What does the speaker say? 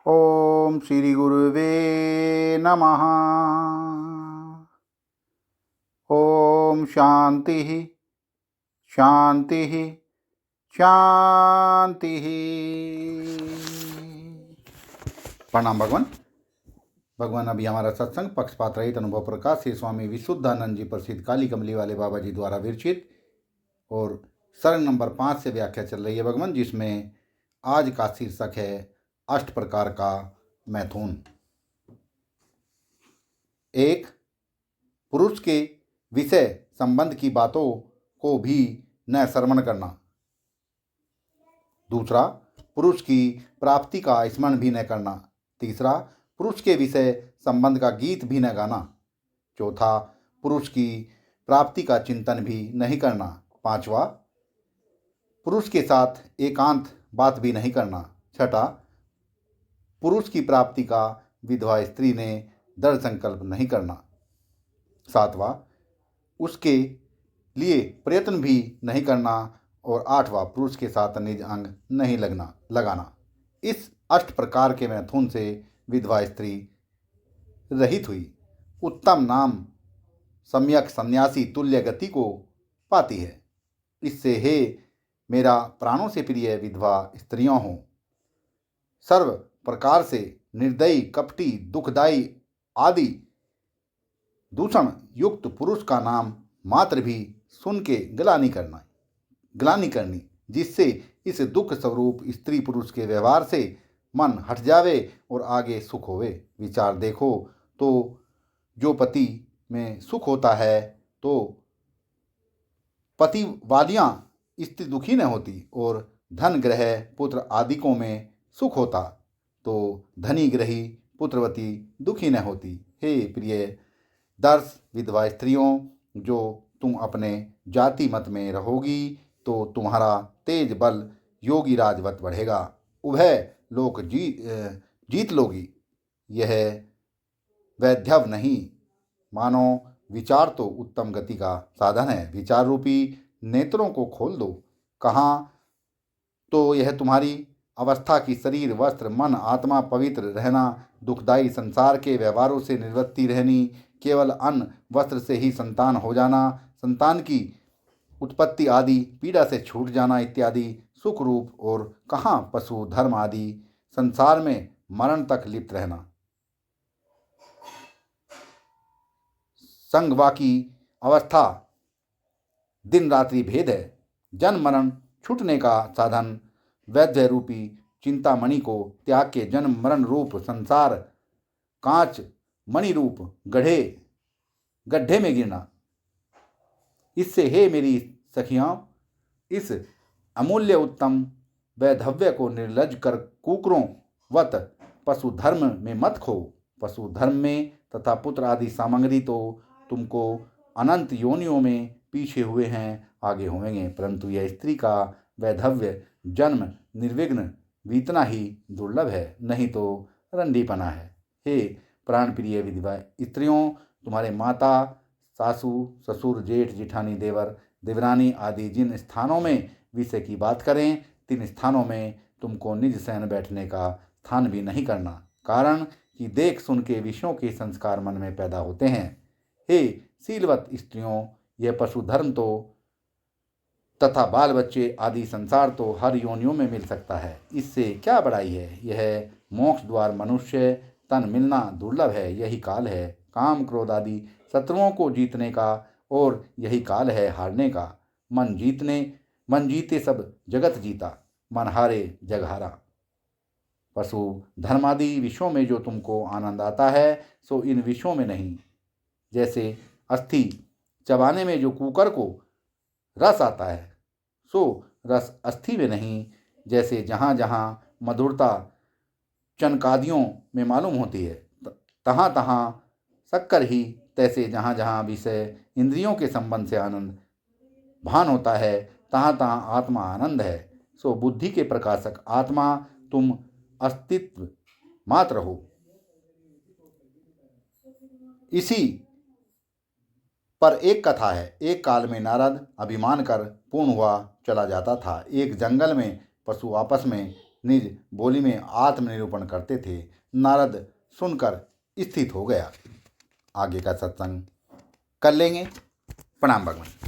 ओम श्री गुरुवे नमः। ओम शांति शांति शांति। प्रणाम भगवान। भगवान, अभी हमारा सत्संग पक्षपात रहित अनुभव प्रकाश श्री स्वामी विशुद्धानंद जी प्रसिद्ध काली कमली वाले बाबा जी द्वारा विरचित और सरल नंबर 5 से व्याख्या चल रही है भगवान, जिसमें आज का शीर्षक है 8 प्रकार का मैथुन। 1. पुरुष के विषय संबंध की बातों को भी न श्रवण करना। 2. पुरुष की प्राप्ति का स्मरण भी न करना। 3. पुरुष के विषय संबंध का गीत भी न गाना। 4. पुरुष की प्राप्ति का चिंतन भी नहीं करना। 5. पुरुष के साथ एकांत बात भी नहीं करना। 6. पुरुष की प्राप्ति का विधवा स्त्री ने दृढ़ संकल्प नहीं करना। 7. उसके लिए प्रयत्न भी नहीं करना। और 8. पुरुष के साथ निज अंग नहीं लगाना। इस 8 प्रकार के मैथुन से विधवा स्त्री रहित हुई उत्तम नाम सम्यक सन्यासी तुल्य गति को पाती है। इससे हे मेरा प्राणों से प्रिय विधवा स्त्रियों हों, सर्व प्रकार से निर्दयी कपटी दुखदायी आदि दूषण युक्त पुरुष का नाम मात्र भी सुन के ग्लानि करनी, जिससे इस दुख स्वरूप स्त्री पुरुष के व्यवहार से मन हट जावे और आगे सुख होवे। विचार देखो तो जो पति में सुख होता है तो पति वालियाँ स्त्री दुखी न होती, और धन ग्रह पुत्र आदिकों में सुख होता तो धनी ग्रही पुत्रवती दुखी न होती। हे प्रिय दर्श विधवा स्त्रियों, जो तुम अपने जाति मत में रहोगी तो तुम्हारा तेज बल योगी राजवत बढ़ेगा, उभय लोक जीत लोगी। यह वैधव्य नहीं मानो विचार तो उत्तम गति का साधन है। विचार रूपी नेत्रों को खोल दो। कहाँ तो यह तुम्हारी अवस्था की शरीर वस्त्र मन आत्मा पवित्र रहना, दुखदायी संसार के व्यवहारों से निवृत्ति रहनी, केवल अन्न वस्त्र से ही संतान हो जाना, संतान की उत्पत्ति आदि पीड़ा से छूट जाना इत्यादि सुख रूप, और कहाँ पशु धर्म आदि संसार में मरण तक लिप्त रहना। संगवा की अवस्था दिन रात्रि भेद है। जन्म मरण छूटने का साधन वैद्य रूपी चिंतामणि को त्याग के जन्म मरण रूप संसार कांच मणि रूप गड्ढे में गिरना। इससे हे मेरी सखियां, इस अमूल्य उत्तम वैधव्य को निर्लज कर कुकरों वत पशु धर्म में मत खो। पशु धर्म में तथा पुत्र आदि सामग्री तो तुमको अनंत योनियों में पीछे हुए हैं, आगे होंगे, परंतु यह स्त्री का वैधव्य जन्म निर्विघ्न बीतना ही दुर्लभ है, नहीं तो रंडीपना है। हे प्राण प्रिय विधवा स्त्रियों, तुम्हारे माता सासू ससुर जेठ जेठानी देवर देवरानी आदि जिन स्थानों में विषय की बात करें, तीन स्थानों में तुमको निज शयन बैठने का स्थान भी नहीं करना, कारण कि देख सुन के विषयों के संस्कार मन में पैदा होते हैं। हे शीलवत स्त्रियों, यह पशु धर्म तो तथा बाल बच्चे आदि संसार तो हर योनियों में मिल सकता है, इससे क्या बड़ाई है। यह मोक्ष द्वार मनुष्य तन मिलना दुर्लभ है, यही काल है काम क्रोध आदि शत्रुओं को जीतने का, और यही काल है हारने का। मन जीते सब जगत जीता, मन हारे जग हारा। पशु धर्मादि विषयों में जो तुमको आनंद आता है सो इन विषयों में नहीं। जैसे अस्थि चबाने में जो कुकर को रस आता है सो रस अस्थि में नहीं। जैसे जहाँ जहाँ मधुरता चनकादियों में मालूम होती है तहाँ तहाँ शक्कर ही, तैसे जहाँ जहाँ विषय इंद्रियों के संबंध से आनंद भान होता है तहाँ तहाँ आत्मा आनंद है। सो बुद्धि के प्रकाशक आत्मा तुम अस्तित्व मात्र हो। इसी पर एक कथा है। एक काल में नारद अभिमान कर पूर्ण हुआ चला जाता था। एक जंगल में पशु आपस में निज बोली में आत्मनिरूपण करते थे। नारद सुनकर स्थित हो गया। आगे का सत्संग कर लेंगे। प्रणाम भगवान।